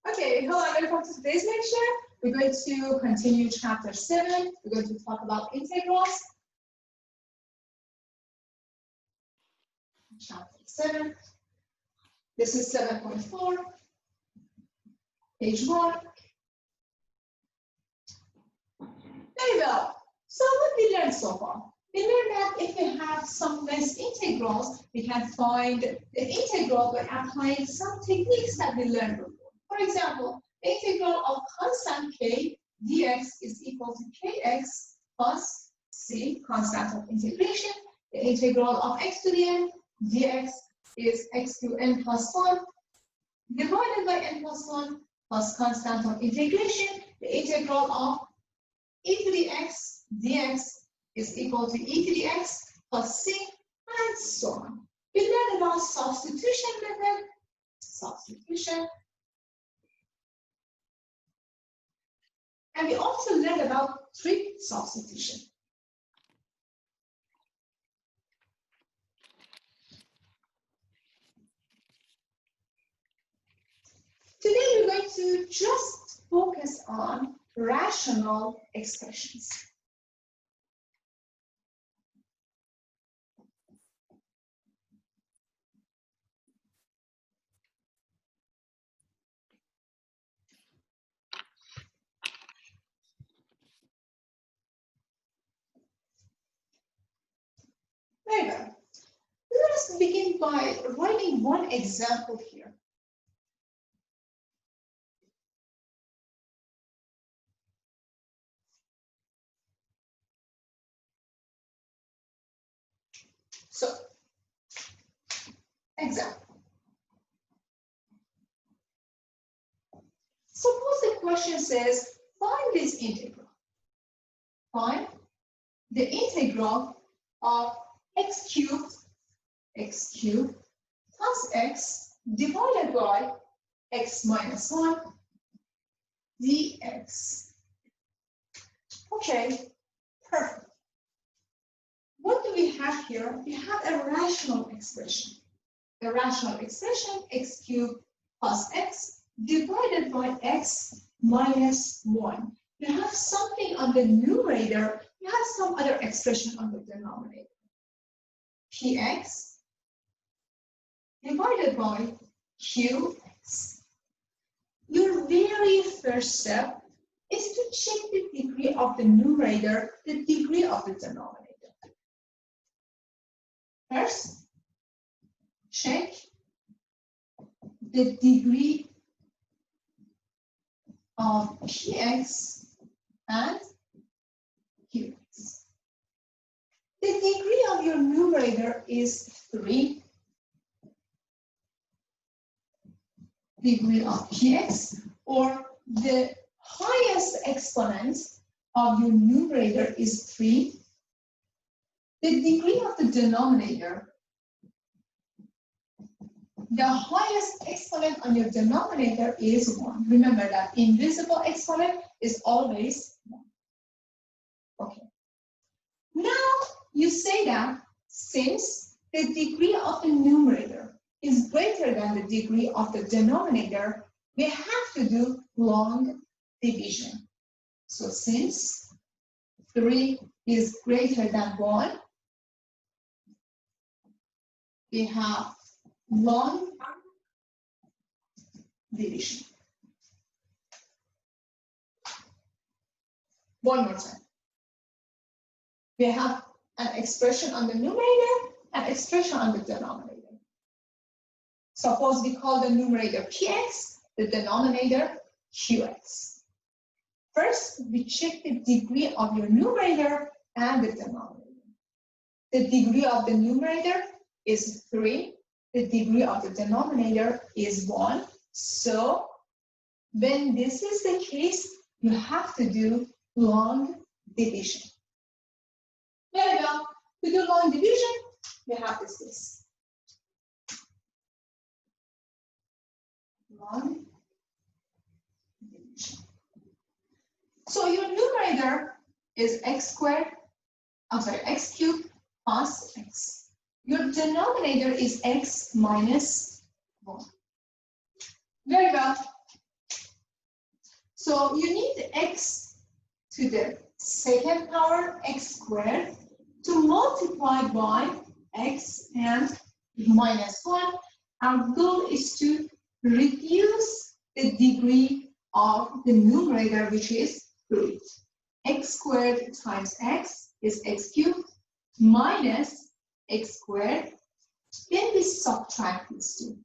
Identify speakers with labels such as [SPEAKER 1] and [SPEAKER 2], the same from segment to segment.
[SPEAKER 1] Okay, hello and welcome to today's lecture. We're going to continue chapter 7. We're going to talk about integrals. Chapter 7. This is 7.4, page 1. Very well. So what we learned so far? We learned that if we have some less integrals, we can find the integral by applying some techniques that we learned before. For example, the integral of constant k dx is equal to kx plus c, constant of integration. The integral of x to the n dx is x to n plus 1 divided by n plus 1 plus constant of integration. The integral of e to the x dx is equal to e to the x plus c, and so on. We learned about substitution method, and we also learned about trig substitution. Today we're going to just focus on rational expressions. Very well. Let us begin by writing one example here. So, example. Suppose the question says, find this integral. Find the integral of x cubed plus x divided by x minus 1 dx. Okay, perfect. What do we have here? We have a rational expression. The rational expression x cubed plus x divided by x minus 1. You have something on the numerator, you have some other expression on the denominator. Px divided by qx. Your very first step is to check the degree of the numerator, the degree of the denominator. First, check the degree of px and qx. The degree of your numerator is 3. Degree of px, or the highest exponent of your numerator is 3. The degree of the denominator, the highest exponent on your denominator is 1. Remember that invisible exponent is always 1. Okay. Now you say that since the degree of the numerator is greater than the degree of the denominator, we have to do long division. So since 3 is greater than 1, we have long division. One more time. We have an expression on the numerator, an expression on the denominator. Suppose we call the numerator px, the denominator qx. First, we check the degree of your numerator and the denominator. The degree of the numerator is 3. The degree of the denominator is 1. So, when this is the case, you have to do long division. Very well. To do long division, we have this. Long division. So your numerator is x cubed plus x. Your denominator is x minus 1. Very well. So you need x to the second power x squared to multiply by x and minus 1. Our goal is to reduce the degree of the numerator, which is 3. X squared times x is x cubed minus x squared. Then we subtract these two.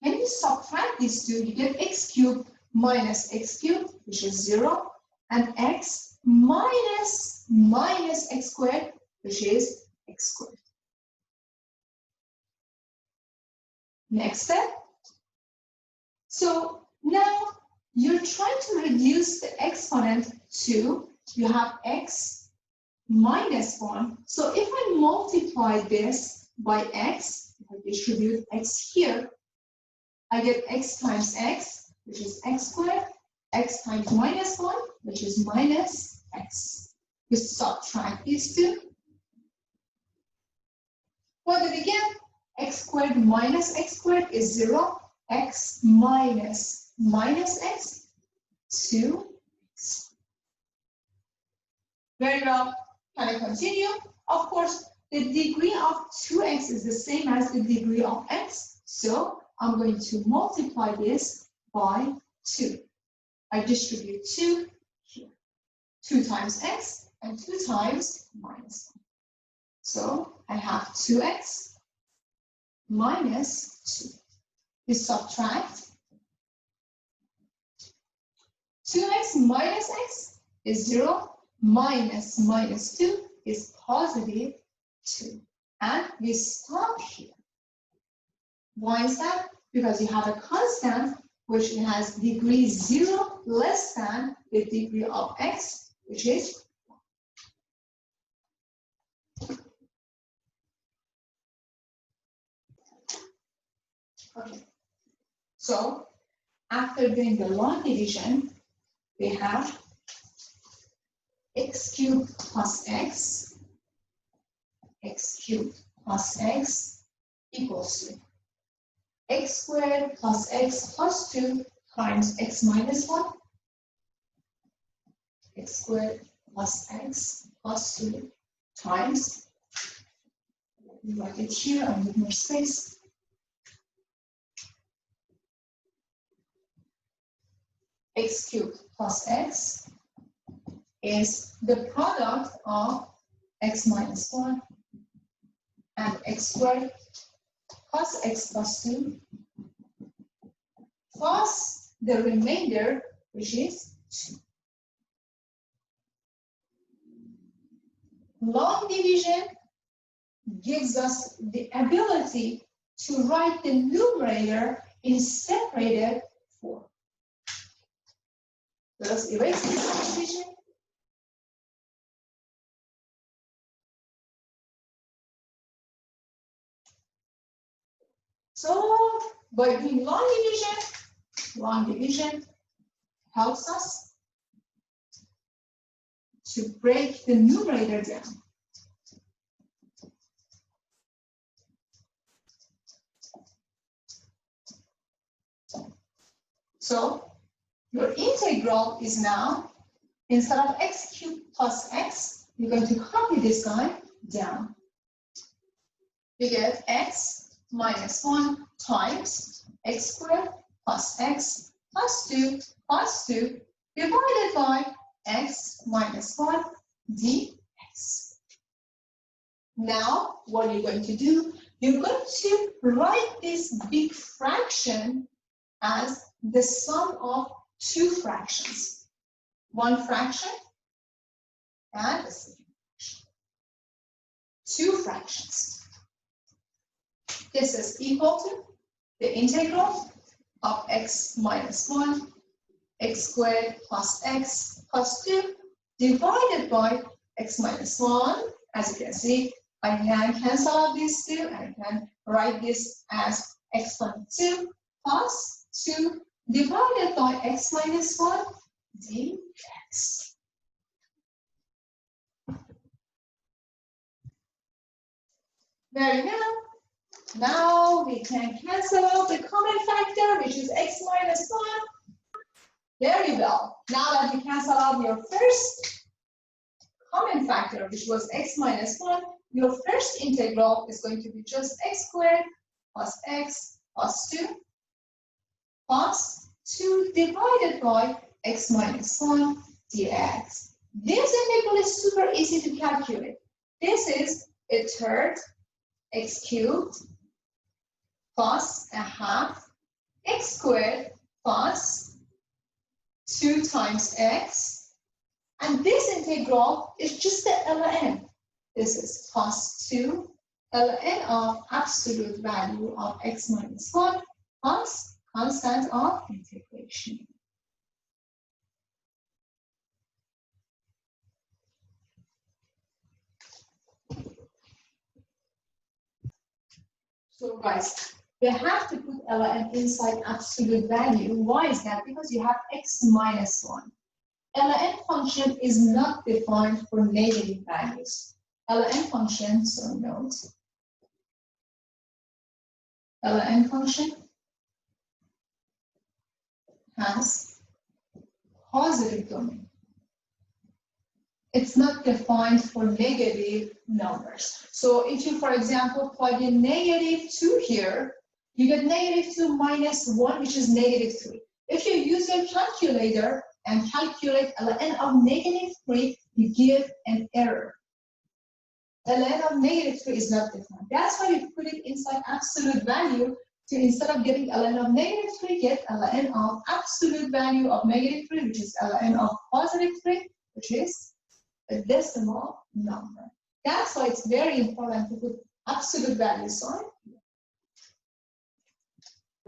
[SPEAKER 1] When you subtract these two, you get x cubed minus x cubed, which is 0, and x minus x squared, which is x squared. Next step. So now you're trying to reduce the exponent to, you have x minus 1. So if I multiply this by x, if I distribute x here, I get x times x, which is x squared, x times minus 1, which is minus x. We subtract these two. What do we get? X squared minus x squared is 0. X minus x, 2x. Very well. Can I continue? Of course, the degree of 2x is the same as the degree of x. So I'm going to multiply this by 2. I distribute 2 here. 2 times x and 2 times minus 1. So I have 2x minus 2. We subtract. 2x minus x is 0. Minus 2 is positive 2. And we stop here. Why is that? Because you have a constant which has degree 0 less than the degree of x, which is 1. Okay. So after doing the long division, we have x cubed plus x cubed plus x equals to x squared plus x plus 2 times x minus 1, x squared plus x plus 2 times, we write it here, I need more space, x cubed plus x is the product of x minus 1 and x squared plus x plus 2 plus the remainder, which is 2. Long division gives us the ability to write the numerator in separated form. Let us erase this division. So by doing long division helps us to break the numerator down. So your integral is now, instead of x cubed plus x, you're going to copy this guy down. You get x minus 1 times x squared plus x plus 2 divided by x minus 1 dx. Now, what are you going to do? You're going to write this big fraction as the sum of two fractions. One fraction and the second fraction. Two fractions. This is equal to the integral of x minus 1, x squared plus x plus 2 divided by x minus 1. As you can see, I can cancel out these two and I can write this as x plus 2 plus 2 divided by x minus 1 dx. Very well. Now we can cancel out the common factor, which is x minus 1. There you go. Now that you cancel out your first common factor, which was x minus 1, your first integral is going to be just x squared plus x plus 2 plus 2 divided by x minus 1 dx. This integral is super easy to calculate. This is a third x cubed plus a half x squared plus 2 times x. And this integral is just the ln. This is plus 2 ln of absolute value of x minus 1 plus constant of integration. So guys, we have to put ln inside absolute value. Why is that? Because you have x minus 1. ln function is not defined for negative values. ln function, so note, ln function has positive domain. It's not defined for negative numbers. So if you, for example, plug in negative 2 here, you get negative 2 minus 1, which is negative 3. If you use your calculator and calculate ln of negative 3, you give an error. ln of negative 3 is not defined. That's why you put it inside absolute value. So instead of getting ln of negative 3, get ln of absolute value of negative 3, which is ln of positive 3, which is a decimal number. That's why it's very important to put absolute value sign.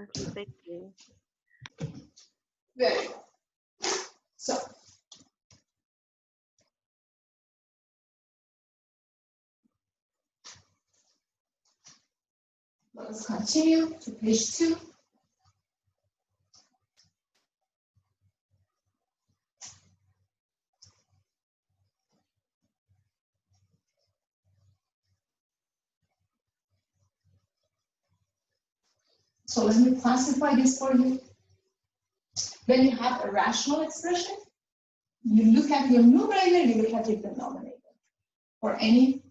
[SPEAKER 2] Okay, thank you.
[SPEAKER 1] Very good. So let's continue to page 2. So let me classify this for you. When you have a rational expression, you look at your numerator, you look at your denominator for any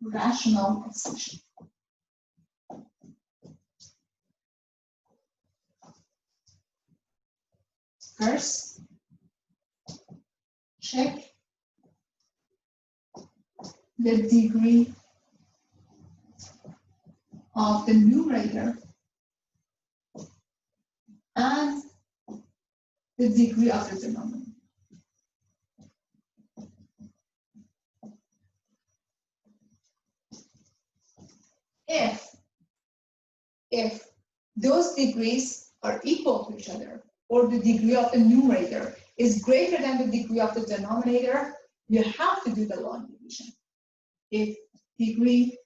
[SPEAKER 1] rational expression. First, check the degree of the numerator and the degree of the denominator. If those degrees are equal to each other, or the degree of the numerator is greater than the degree of the denominator, you have to do the long division. If degree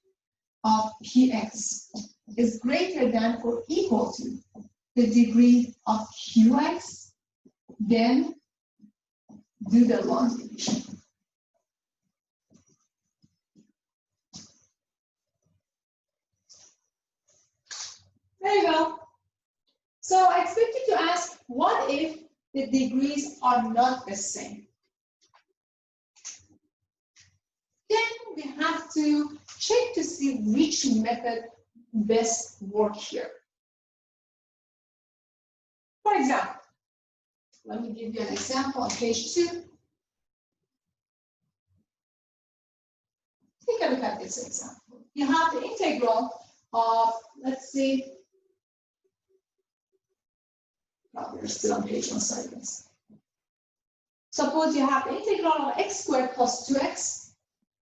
[SPEAKER 1] of px is greater than or equal to the degree of qx, then do the long division. There you go. So I expect you to ask, what if the degrees are not the same? Then we have to check to see which method best works here. For example, let me give you an example on page 2. Take a look at this example. You have the integral of, let's see, we're still on page 1 seconds. Suppose you have the integral of x squared plus 2x,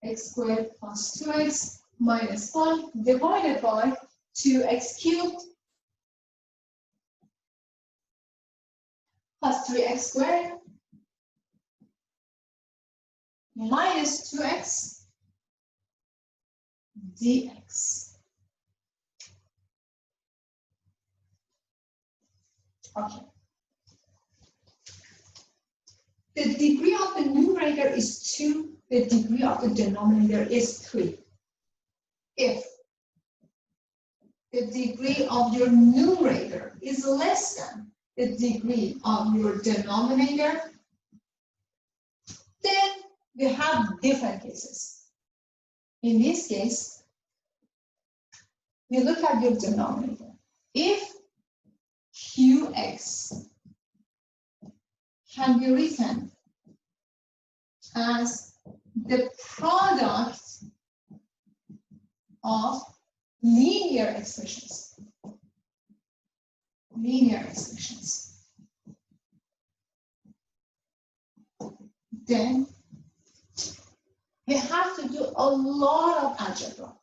[SPEAKER 1] x squared plus 2x minus 1 divided by 2x cubed plus 3x squared minus 2x dx. Okay. The degree of the numerator is 2, the degree of the denominator is 3. If the degree of your numerator is less than the degree of your denominator, then you have different cases. In this case, you look at your denominator. If Qx can be written as the product of linear expressions. Then you have to do a lot of algebra.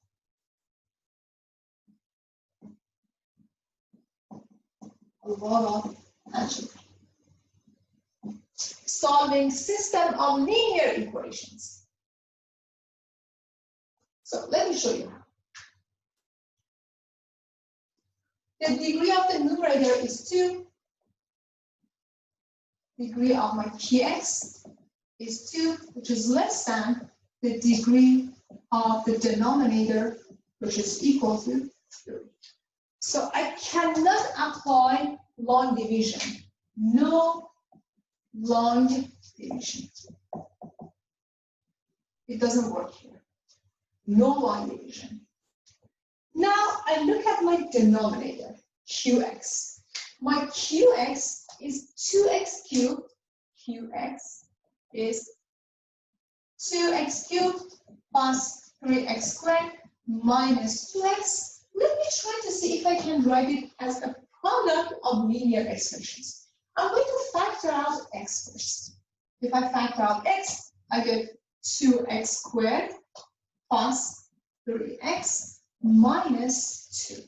[SPEAKER 1] Solving system of linear equations. So let me show you how. The degree of the numerator is 2. Degree of my Qx is 2, which is less than the degree of the denominator, which is equal to 3. So I cannot apply long division. No long division. It doesn't work here. No long division. Now I look at my denominator, Qx. My Qx is 2x cubed. Qx is 2x cubed plus 3x squared minus 2x. Let me try to see if I can write it as a product of linear expressions. I'm going to factor out x first. If I factor out x, I get 2x squared plus 3x minus 2.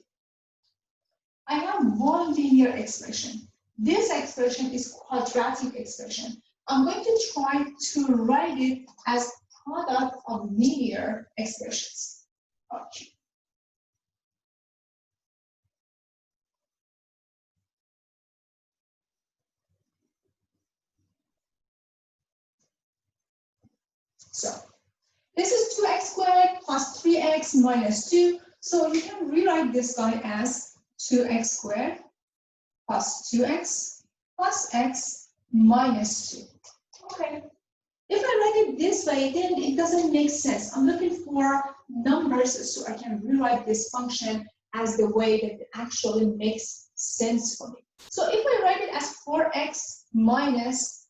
[SPEAKER 1] I have one linear expression. This expression is quadratic expression. I'm going to try to write it as product of linear expressions. Okay. So this is 2x squared plus 3x minus 2. So you can rewrite this guy as 2x squared plus 2x plus x minus 2. Okay. If I write it this way, then it doesn't make sense. I'm looking for numbers so I can rewrite this function as the way that it actually makes sense for me. So if I write it as 4x minus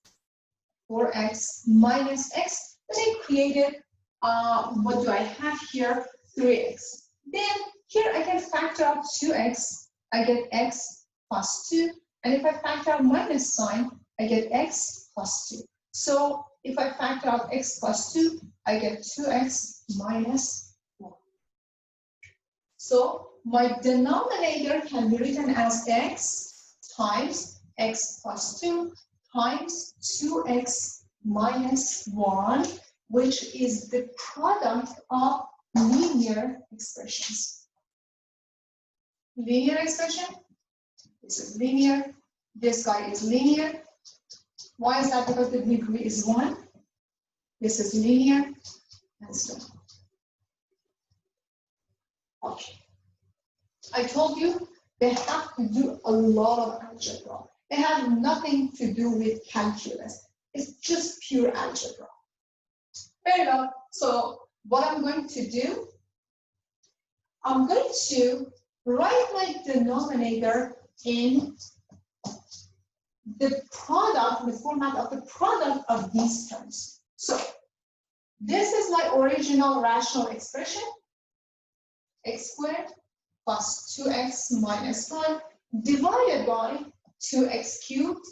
[SPEAKER 1] x, then I created, what do I have here? 3x. Then here I can factor out 2x, I get x plus 2. And if I factor out minus sign, I get x plus 2. So if I factor out x plus 2, I get 2x minus 1. So my denominator can be written as x times x plus 2 times 2x minus 1, which is the product of linear expressions. Linear expression, this is linear, this guy is linear. Why is that? Because the degree is 1. This is linear, and so on. Okay. I told you they have to do a lot of algebra. They have nothing to do with calculus. It's just pure algebra. Very well. So what I'm going to do, I'm going to write my denominator in the product, the format of the product of these terms. So this is my original rational expression, x squared plus 2x minus 1 divided by 2x cubed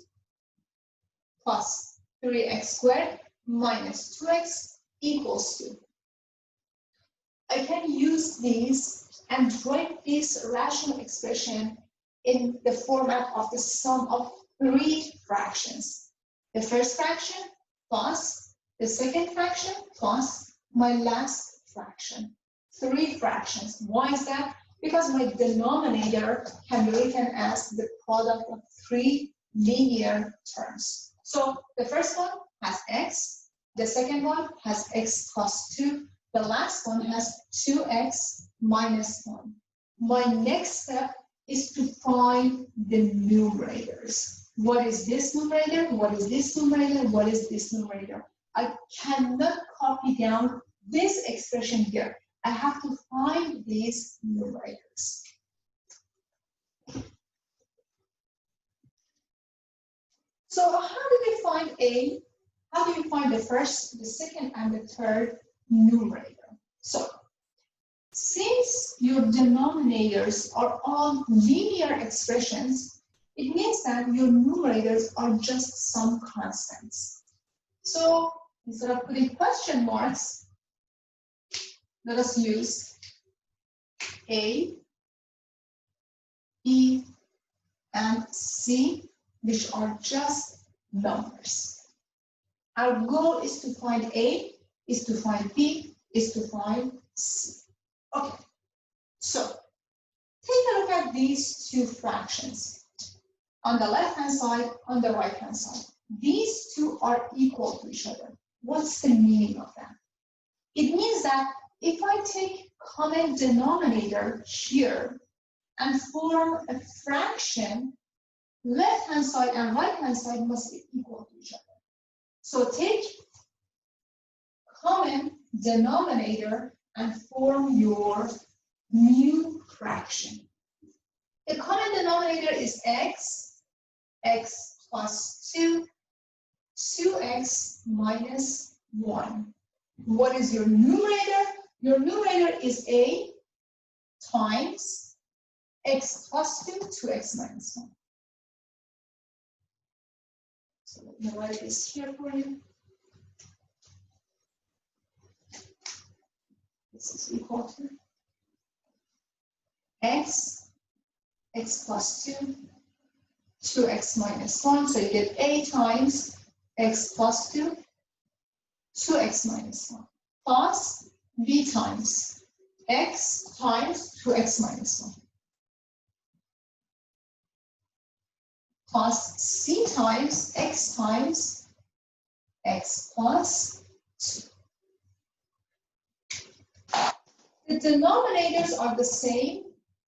[SPEAKER 1] plus 3x squared minus 2x equals to. I can use these and write this rational expression in the format of the sum of 3 fractions. The first fraction plus the second fraction plus my last fraction. 3 fractions. Why is that? Because my denominator can be written as the product of 3 linear terms. So the first one has x, the second one has x plus 2, the last one has 2x minus 1. my next step is to find the numerators. What is this numerator? What is this numerator? What is this numerator? I cannot copy down this expression here. I have to find these numerators. So how do we find A? How do we find the first, the second, and the third numerator? So since your denominators are all linear expressions, it means that your numerators are just some constants. So instead of putting question marks, let us use A, B, and C, which are just numbers. Our goal is to find A, is to find B, is to find C. Okay, so take a look at these two fractions. On the left-hand side, on the right-hand side. These two are equal to each other. What's the meaning of that? It means that if I take common denominator here and form a fraction, left-hand side and right-hand side must be equal to each other. So take common denominator and form your new fraction. The common denominator is x, x plus 2, 2x minus 1. What is your numerator? Your numerator is a times x plus 2, 2x minus 1. So let me write this here for you. This is equal to x, x plus 2, 2x minus 1. So you get a times x plus 2, 2x minus 1, plus b times x times 2x minus 1, plus c times x plus 2. The denominators are the same,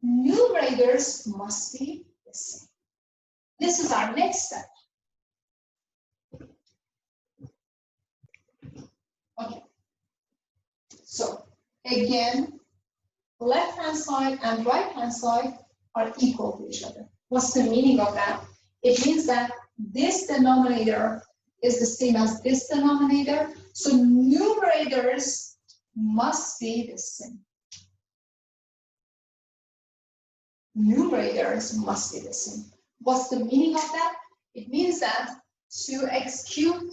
[SPEAKER 1] numerators must be the same. This is our next step. Okay. So again, left-hand side and right-hand side are equal to each other. What's the meaning of that? It means that this denominator is the same as this denominator, so numerators must be the same. Numerators must be the same. What's the meaning of that? It means that 2x cubed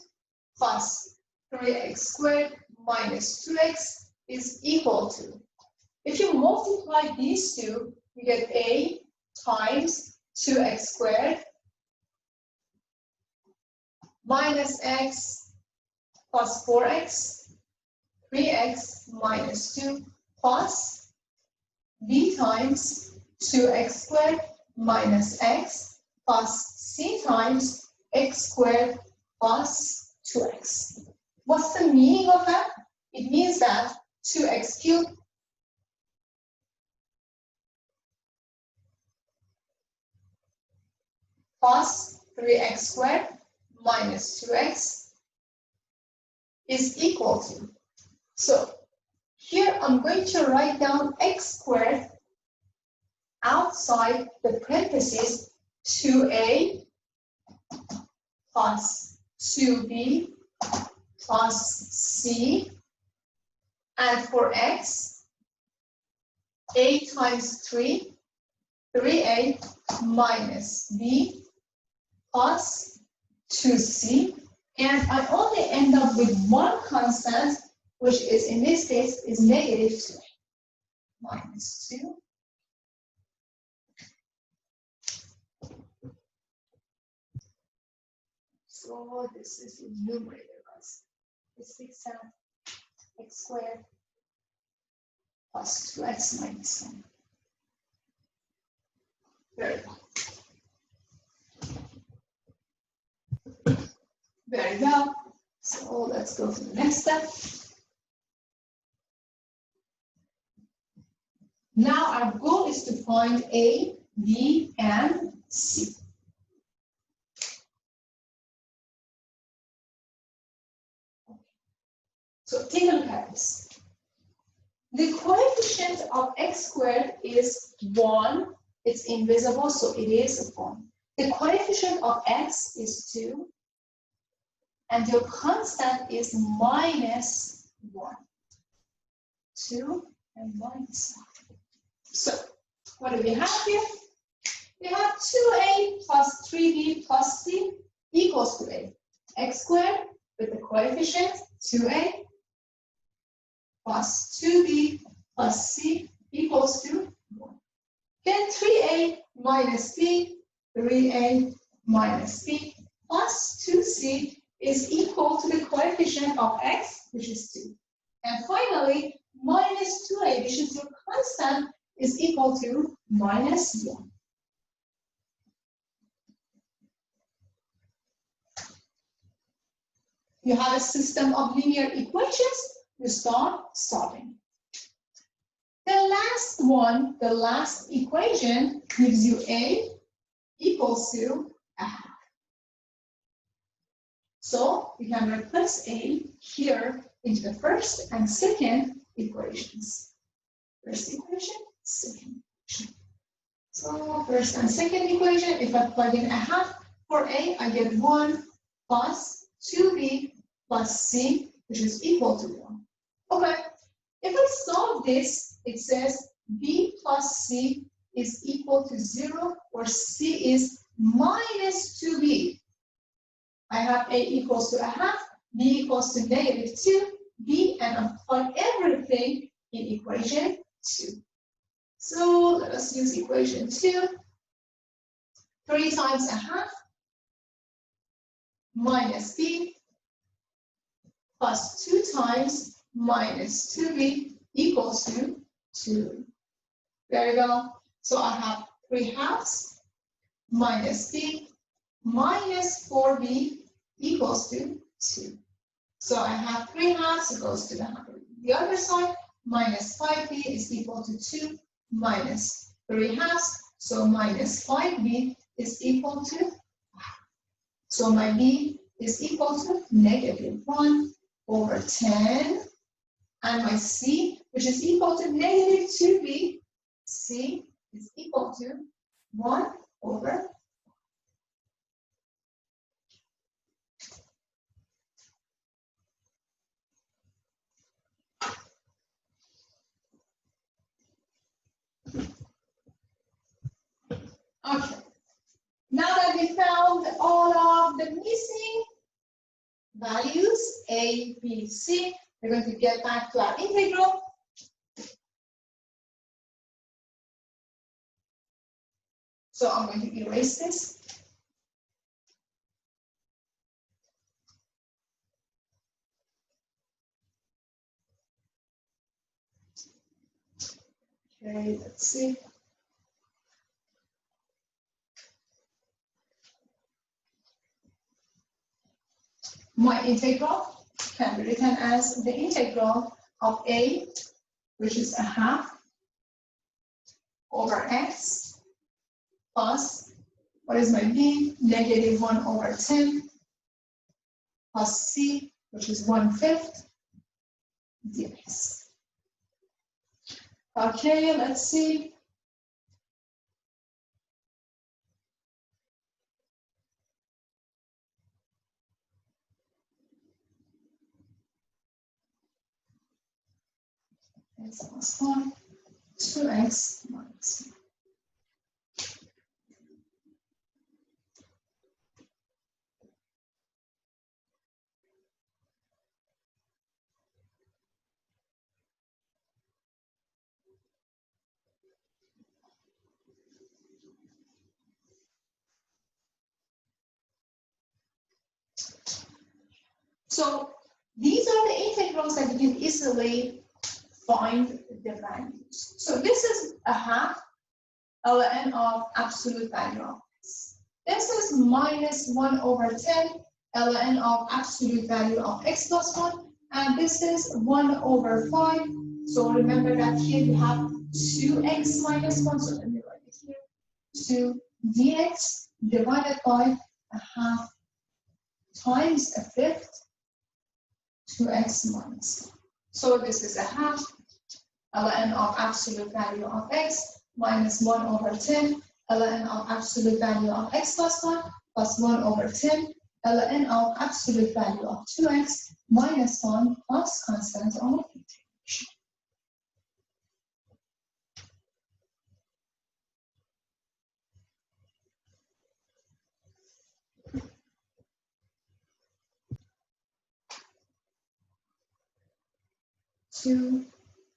[SPEAKER 1] plus 3x squared minus 2x is equal to. If you multiply these two, you get a times 2x squared minus x plus 4x, 3x minus 2 plus b times 2x squared minus x plus c times x squared plus 2x. What's the meaning of that? It means that 2x cubed plus 3x squared minus 2x is equal to. So here I'm going to write down x squared outside the parentheses 2a plus 2b plus c, and for x, a times 3, 3a minus b plus 2c, and I only end up with one constant, which is in this case is negative 2 minus 2. So this is the numerator, guys. This is x squared plus 2x minus 1. Very well. Very well. So let's go to the next step. Now our goal is to find A, B, and C. So take a look at this. The coefficient of x squared is 1. It's invisible, so it is 1. The coefficient of x is 2. And your constant is minus 1. 2 and minus 1. So what do we have here? We have 2a plus 3b plus c equals to a. X squared with the coefficient 2a plus 2b plus c equals to 1. Then 3a minus b, 3a minus b plus 2c is equal to the coefficient of x, which is 2. And finally, minus 2a, which is your constant, is equal to minus 1. You have a system of linear equations. You start solving. The last one, the last equation, gives you a equals to a half. So we can replace a here into the first and second equations. First equation, second equation. So first and second equation, if I plug in a half for a, I get 1 plus 2b plus c, which is equal to 1. Okay, if I solve this, it says b plus c is equal to 0, or c is minus 2b. I have a equals to a half, b equals to negative 2, b, and I plug everything in equation 2. So let us use equation 2. 3 times a half minus b plus 2 times minus 2b equals to 2. There you go. So I have 3 halves minus b minus 4b equals to 2. So I have 3 halves, it goes to the other side, minus 5b is equal to 2 minus 3 halves, so minus 5b is equal to, so my b is equal to negative 1 over 10, and my c, which is equal to negative 2b, c is equal to 1 over. Okay, now that we found all of the missing values, a, b, c, we're going to get back to our integral. So I'm going to erase this. Okay, let's see. My integral can be written as the integral of a, which is a half, over x, plus, what is my b? Negative 1 over 10, plus c, which is 1/5 dx. Okay, let's see. X plus 1, 2x minus 1. So these are the integrals that you can easily find the values. So this is a half ln of absolute value of x. This is minus 1 over 10 ln of absolute value of x plus 1. And this is 1 over 5. So remember that here you have 2x minus 1, so let me write it here. 2 dx divided by a half times a fifth 2x minus 1. So this is a half ln of absolute value of x minus 1 over 10 ln of absolute value of x plus 1 plus 1 over 10 ln of absolute value of 2x minus 1 plus constant of integration.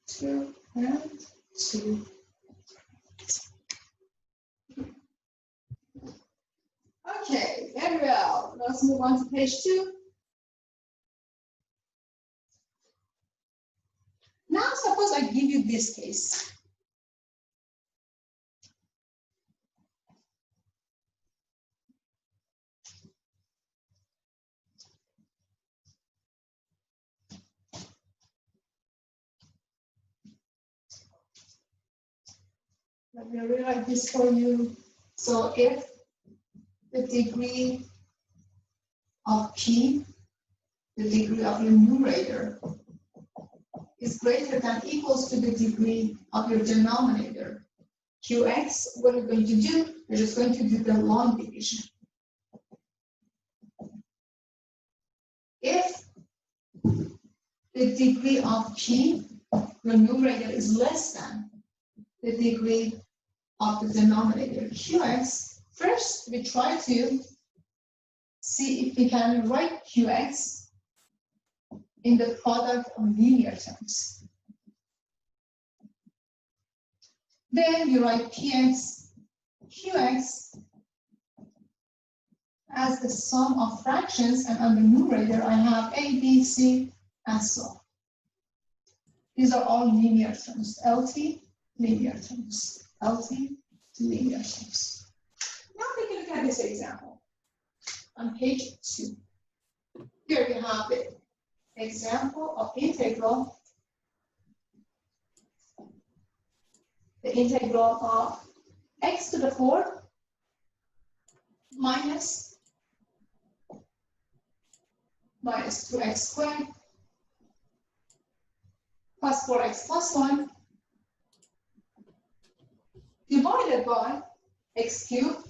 [SPEAKER 1] Two, and 2. Okay, very well. Let's move on to page 2. Now suppose I give you this case. Let me rewrite this for you. So if the degree of p, the degree of your numerator, is greater than equals to the degree of your denominator, qx, what we're going to do, we're just going to do the long division. If the degree of p, your numerator, is less than the degree of the denominator, qx, first we try to see if we can write qx in the product of linear terms. Then you write px, qx as the sum of fractions, and on the numerator I have a, b, c, and so on. These are all linear terms, LT, linear terms, LT, linear terms. Now take a look at this example on page 2. Here we have the example of integral, the integral of x to the 4 minus 2x squared plus 4x plus 1 divided by x cubed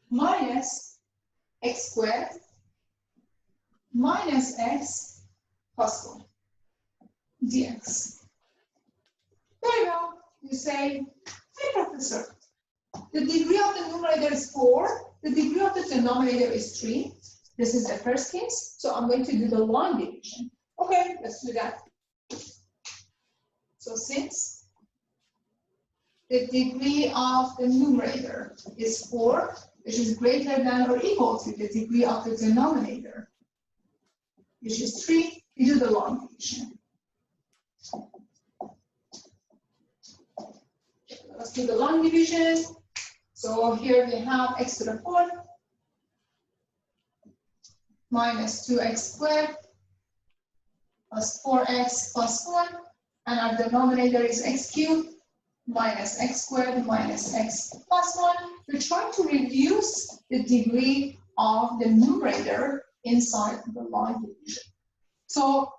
[SPEAKER 1] minus x squared minus x plus 1 dx. Very well. You say, hey professor, the degree of the numerator is 4, the degree of the denominator is 3. This is the first case, so I'm going to do the long division. Okay, let's do that. So since the degree of the numerator is 4, which is greater than or equal to the degree of the denominator, which is 3, we do the long division. Let's do the long division. So here we have x to the 4 minus 2x squared plus 4x plus 1, and our denominator is x cubed minus x squared minus x plus 1. We're trying to reduce the degree of the numerator inside the long division. So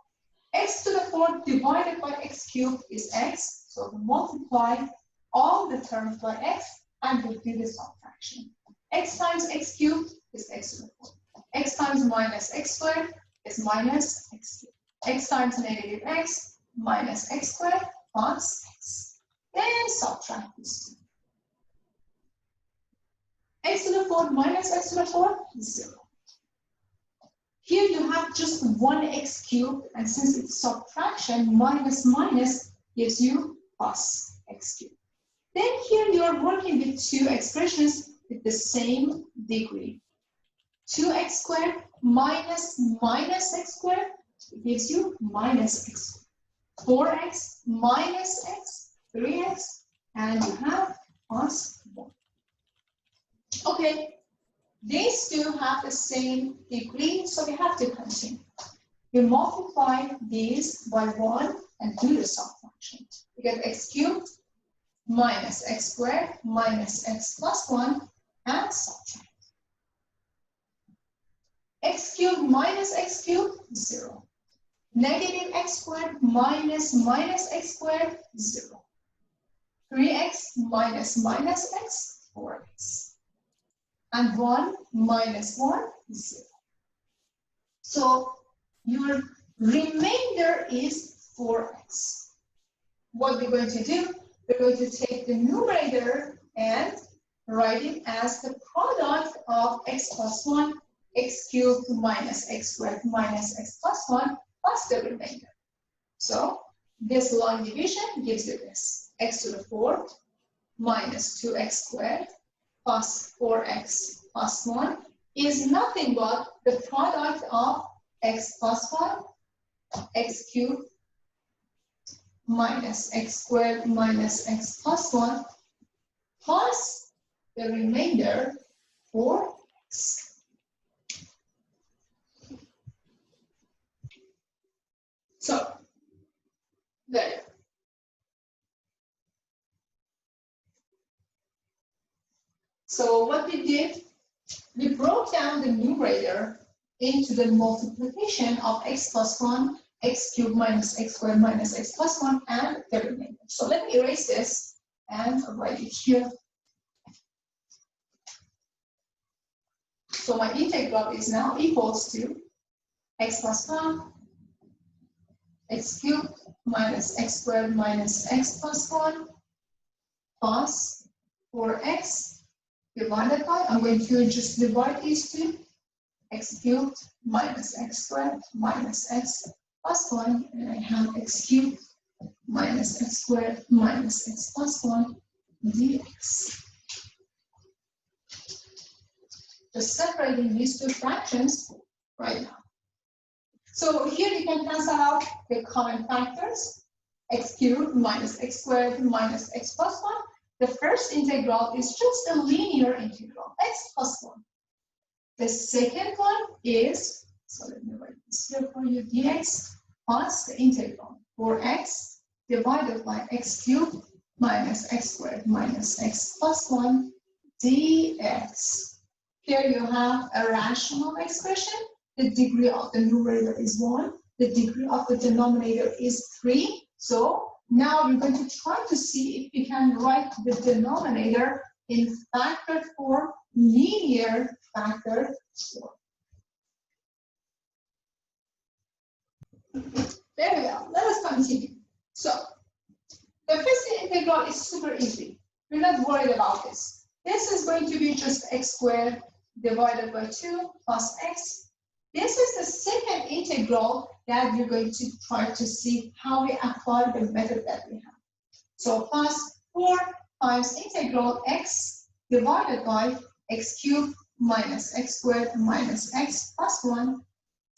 [SPEAKER 1] x to the 4 divided by x cubed is x, so we multiply all the terms by x and we do the subtraction. X times x cubed is x to the 4. X times minus x squared is minus x cubed. X times negative x minus x squared plus x. Then subtract this. X to the 4 minus x to the 4 is 0. Here you have just 1x cubed, and since it's subtraction, minus minus gives you plus x cubed. Then here you are working with two expressions with the same degree. 2x squared minus x squared gives you minus x. 4x minus x, 3x, and you have plus 1. Okay, these two have the same degree, so we have to continue. You multiply these by 1 and do the subtraction. You get x cubed minus x squared minus x plus 1 and subtract. X cubed minus x cubed, 0. Negative x squared minus x squared, 0. 3x minus x, 4x. And 1 minus 1, 0. So your remainder is 4x. What we're going to do, we're going to take the numerator and write it as the product of x plus 1, x cubed minus x squared minus x plus 1 plus the remainder. So this long division gives you this. X to the 4th minus 2x squared plus 4x plus 1 is nothing but the product of x plus 1, x cubed minus x squared minus x plus 1 plus the remainder 4x. So, there. So what we did, we broke down the numerator into the multiplication of x plus 1, x cubed minus x squared minus x plus 1, and the remainder. So let me erase this and write it here. So my integral is now equals to x plus 1, x cubed minus x squared minus x plus 1 plus 4x divided by, I'm going to just divide these two, x cubed minus x squared minus x plus 1, and I have x cubed minus x squared minus x plus 1 dx. Just separating these two fractions right now. So here you can cancel out the common factors, x cubed minus x squared minus x plus 1. The first integral is just a linear integral, x plus 1. The second one is, so let me write this here for you, dx plus the integral 4x divided by x cubed minus x squared minus x plus 1 dx. Here you have a rational expression. The degree of the numerator is 1. The degree of the denominator is 3. So now we're going to try to see if we can write the denominator in factor form, linear factor form. Very well. Let us continue. So the first integral is super easy. We're not worried about this. This is going to be just x squared divided by 2 plus x. This is the second integral that we're going to try to see how we apply the method that we have. So plus 4 times integral x divided by x cubed minus x squared minus x plus 1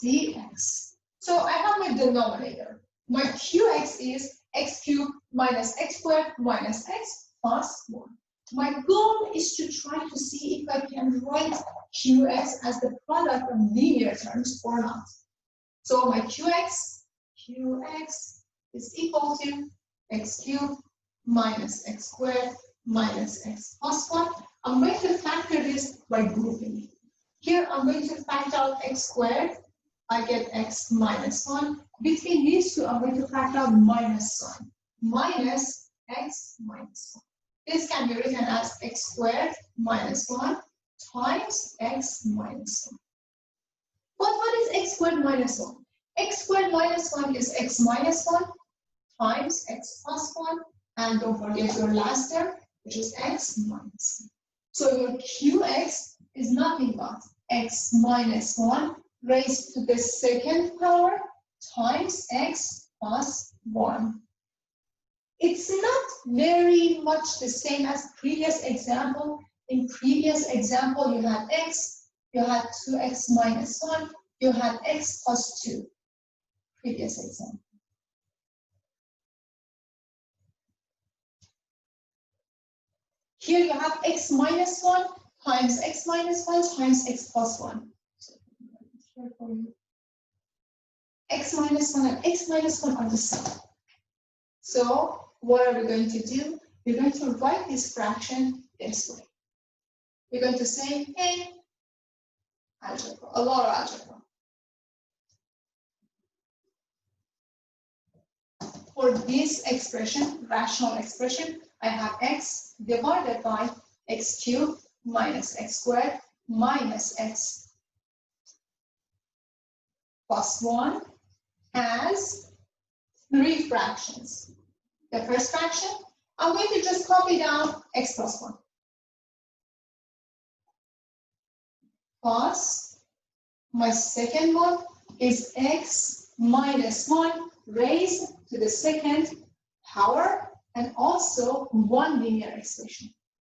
[SPEAKER 1] dx. So I have my denominator. My qx is x cubed minus x squared minus x plus 1. My goal is to try to see if I can write qx as the product of linear terms or not. So my qx is equal to x cubed minus x squared minus x plus 1. I'm going to factor this by grouping. Here I'm going to factor out x squared. I get x minus 1. Between these two, I'm going to factor out minus sign. Minus x minus 1. This can be written as x squared minus 1 times x minus 1. But what is x squared minus 1? X squared minus 1 is x minus 1 times x plus 1. And don't forget your last term, which is x minus 1. So your qx is nothing but x minus 1 raised to the second power times x plus 1. It's not very much the same as previous example. In previous example, you had x, you had 2x minus 1, you had x plus 2. Previous example. Here you have x minus 1 times x minus 1 times x plus 1. So here for you. X minus 1 and x minus 1 are the same. So what are we going to do? We're going to write this fraction this way. We're going to say, hey, algebra, a lot of algebra. For this expression, rational expression, I have x divided by x cubed minus x squared minus x plus 1 as 3 fractions. The first fraction, I'm going to just copy down x plus 1. Plus, my second one is x minus 1 raised to the second power, and also one linear expression.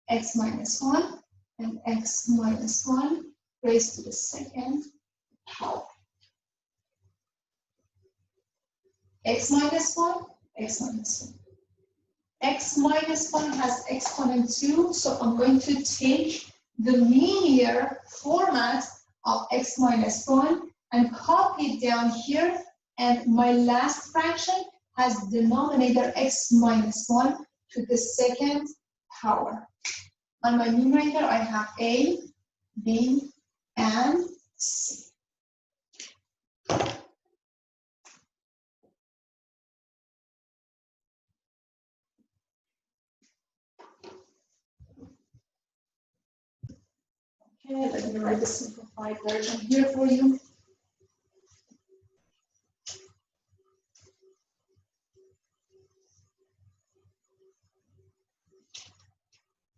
[SPEAKER 1] X minus 1 and x minus 1 raised to the second power. X minus 1, x minus 1. X minus 1 has exponent 2, so I'm going to take the linear format of x minus 1 and copy it down here, and my last fraction has denominator x minus 1 to the second power. On my numerator, I have a, b, and c. Okay, let me write the simplified version here for you.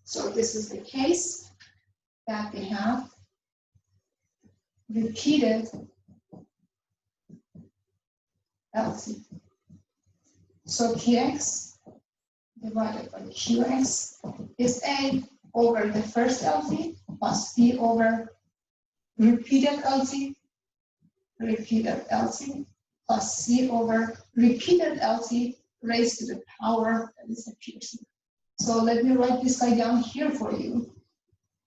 [SPEAKER 1] So this is the case that we have repeated LC. So Px divided by Qx is A over the first LC plus B over repeated LC plus C over repeated LC raised to the power that is appears here. So let me write this guy down here for you.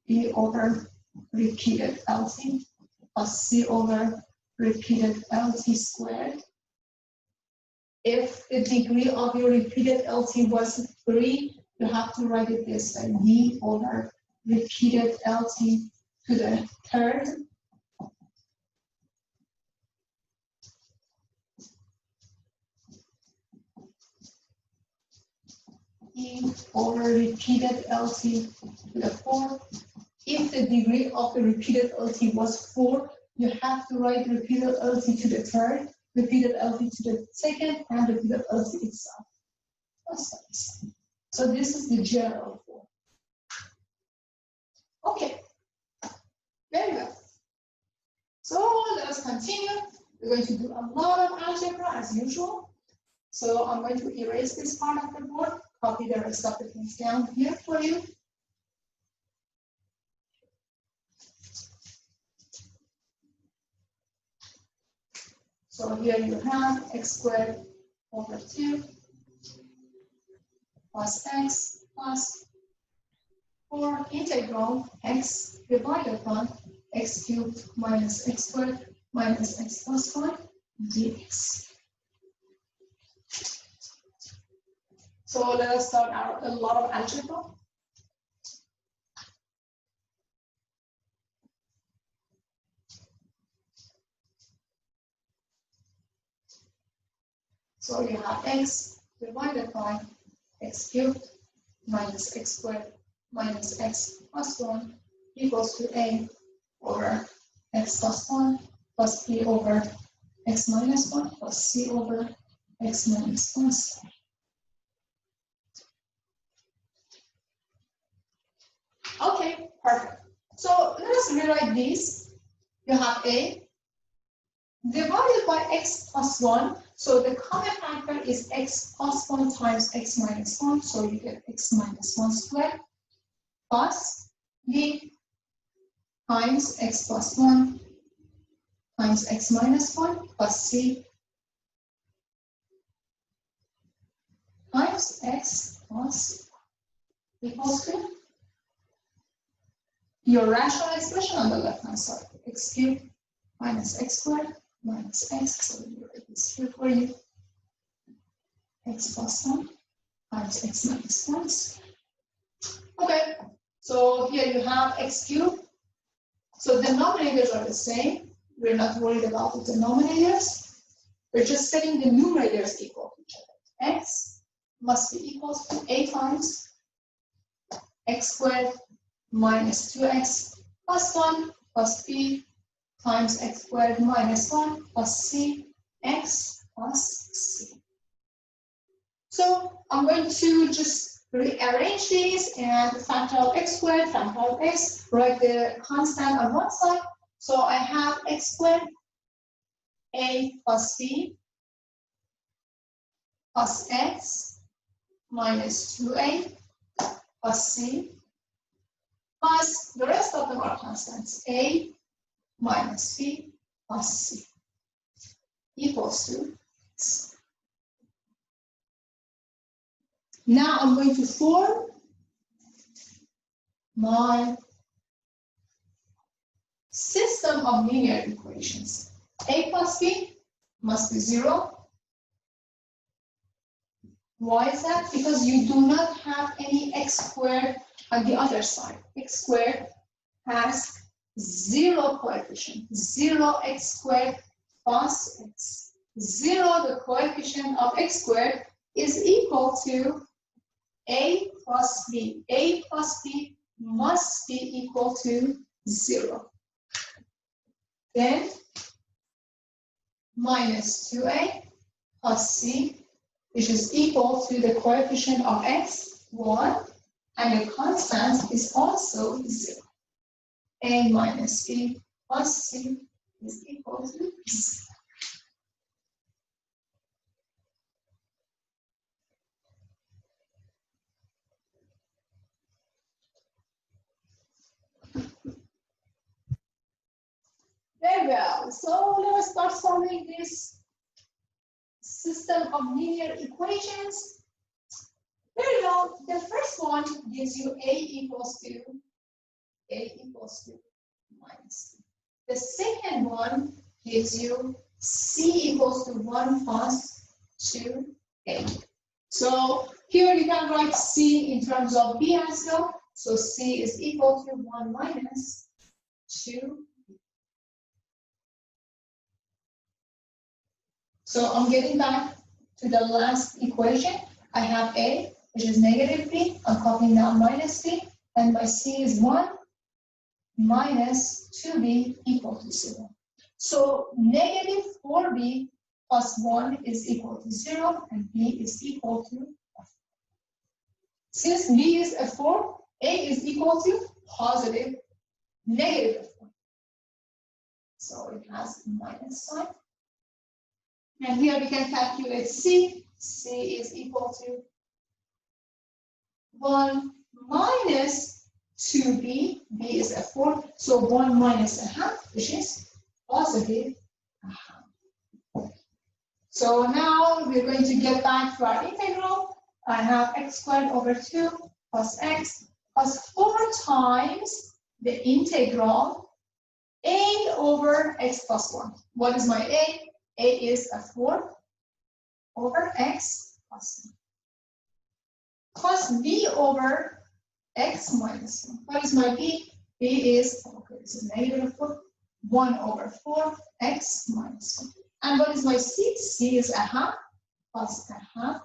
[SPEAKER 1] B over repeated LC plus C over repeated LC squared. If the degree of your repeated LC was 3, you have to write it this way, B over repeated LC to the third E over repeated LC to the fourth. If the degree of the repeated LC was 4, you have to write repeated LC to the third, repeated LC to the second, and repeated LC itself. So this is the general form. Okay, very well. So let us continue. We're going to do a lot of algebra as usual. So I'm going to erase this part of the board, copy the rest of the things down here for you. So here you have x squared over 2 plus x plus 4 integral x divided by x cubed minus x squared minus x plus 1 dx. So let us start out a lot of algebra. So you have x divided by x cubed minus x squared minus x plus 1 equals to a over x plus 1 plus b over x minus 1 plus c over x minus 1 squared. Okay, perfect. So let us rewrite these. You have a divided by x plus 1. So the common factor is x plus 1 times x minus 1. So you get x minus 1 squared plus b times x plus 1 times x minus 1 plus c times x plus equals to your rational expression on the left-hand side, x cubed minus x squared minus x, so we write this here for you, x plus 1 times x minus 1 squared. Okay, so here you have x cubed. So the denominators are the same. We're not worried about the denominators. We're just setting the numerators equal to each other. X must be equal to a times x squared minus 2x plus 1 plus b times x squared minus 1 plus c x plus c. So I'm going to just rearrange these and factor of x squared, factor of x, write the constant on one side. So I have x squared a plus b plus x minus 2a plus c plus the rest of them are constants, a minus b plus c equals to x. Now I'm going to form my system of linear equations. A plus b must be 0. Why is that? Because you do not have any x squared on the other side. X squared has 0 coefficient, 0 x squared plus x. 0, the coefficient of x squared, is equal to a plus b. A plus b must be equal to 0. Then minus 2a plus c, which is equal to the coefficient of x, 1, and the constant is also 0. A minus b plus c is equal to 0. Very well. So let us start solving this system of linear equations. Very well. The first one gives you a equals to minus c. The second one gives you c equals to 1 plus 2a. So here you can write c in terms of b as well. So c is equal to 1 minus 2. So I'm getting back to the last equation. I have a, which is negative b. I'm copying down minus b. And my c is 1 minus 2b equal to 0. So negative 4b plus 1 is equal to 0, and b is equal to 4. Since b is a 4, a is equal to positive negative 4. So it has a minus sign. And here we can calculate c. c is equal to 1 minus 2b. b is a 4, so 1 minus a half, which is positive a half. So now we're going to get back to our integral. I have x squared over 2 plus x plus 4 times the integral a over x plus 1. What is my a? A is a 4 over x plus 1. Plus b over x minus 1. What is my b? b is, okay, this is negative 4, 1 over 4 x minus 1. And what is my c? c is a half plus a half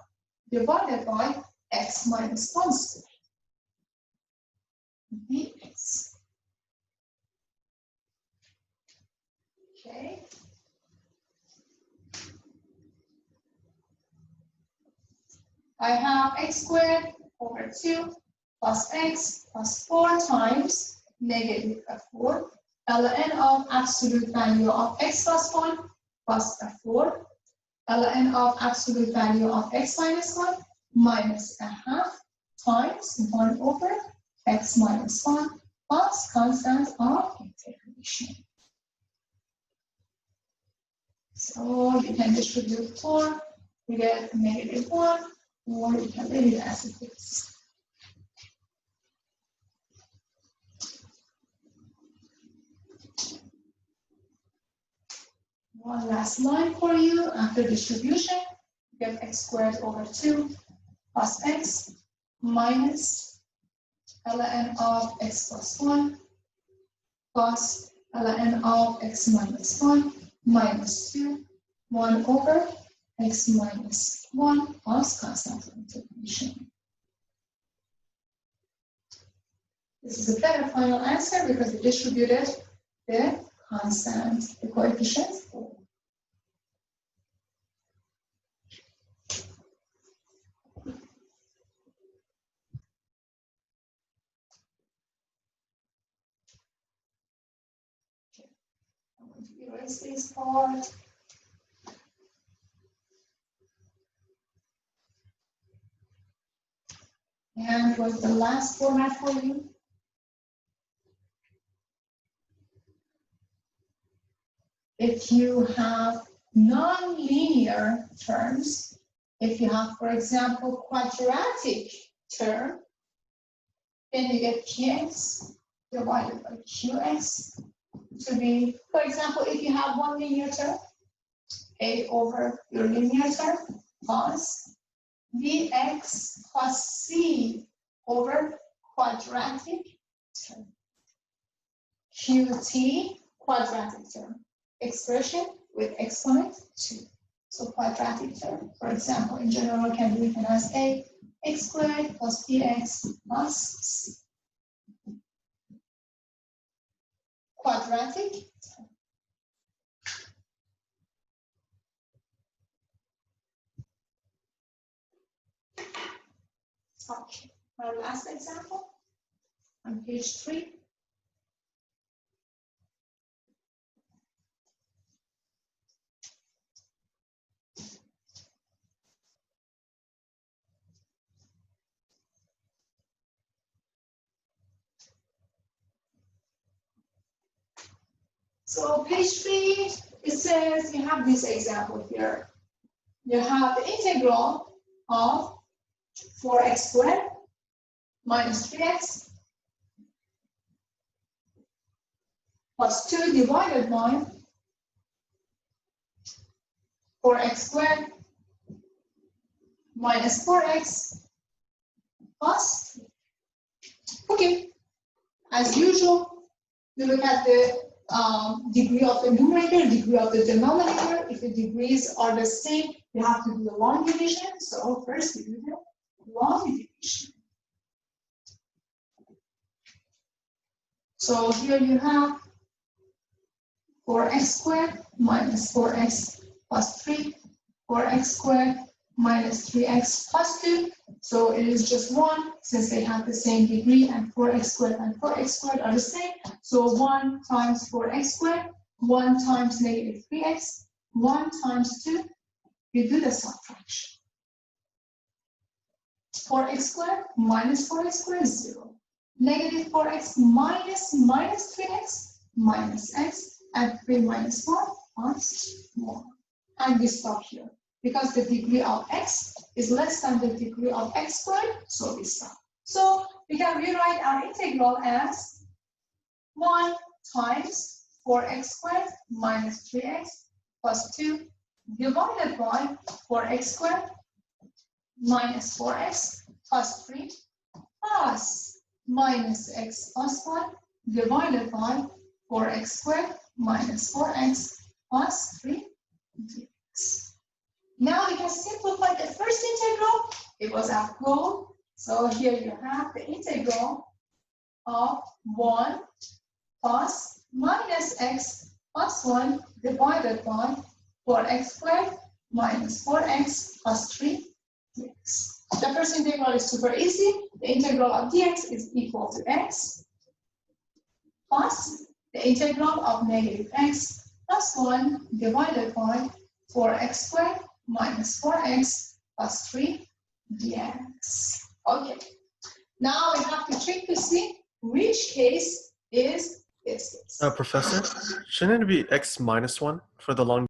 [SPEAKER 1] divided by x minus 1 squared. dx. Okay. I have x squared over 2 plus x plus 4 times negative 4, ln of absolute value of x plus 1 plus a 4, ln of absolute value of x minus 1 minus a half times 1 over x minus 1 plus constant of integration. So you can distribute 4, you get negative 1, or you can leave it as it is. One last line for you. After distribution, you get x squared over 2 plus x minus ln of x plus 1 plus ln of x minus 1 minus 2, 1 over x minus 1 plus constant of integration. This is a better final answer because we distributed the constant, the coefficient. I'm going to erase this part. And what's the last format for you? If you have non-linear terms, if you have, for example, quadratic term, then you get px divided by qx to be, for example, if you have one linear term, a over your linear term plus bx plus c over quadratic term. Qt quadratic term. Expression with exponent 2. So quadratic term, for example, in general can be written as a x squared plus bx plus c. Quadratic term. Okay, our last example on page 3. So page 3, it says you have this example here. You have the integral of 4x squared minus 3x plus 2 divided by 4x squared minus 4x plus 3. Okay, as usual, you look at the degree of the numerator, degree of the denominator. If the degrees are the same, you have to do the long division. So first we do the long division. So here you have 4x squared minus 4x plus 3, 4x squared minus 3x plus 2. So it is just 1 since they have the same degree, and 4x squared and 4x squared are the same. So 1 times 4x squared, 1 times negative 3x, 1 times 2. You do the subtraction. 4x squared minus 4x squared is 0. Negative 4x minus 3x minus x, and 3 minus 4 plus 1. And we stop here because the degree of x is less than the degree of x squared, so we stop. So we can rewrite our integral as 1 times 4x squared minus 3x plus 2 divided by 4x squared minus 4x plus 3 plus minus x plus 1 divided by 4x squared minus 4x plus 3 dx. Now we can simplify the first integral. It was our goal. So here you have the integral of 1 plus minus x plus 1 divided by 4x squared minus 4x plus 3 dx. The first integral is super easy. The integral of dx is equal to x plus the integral of negative x plus 1 divided by 4x squared minus 4x plus 3 dx. Okay. Now we have to check to see which case is this case.
[SPEAKER 3] Professor, shouldn't it be x minus 1 for the long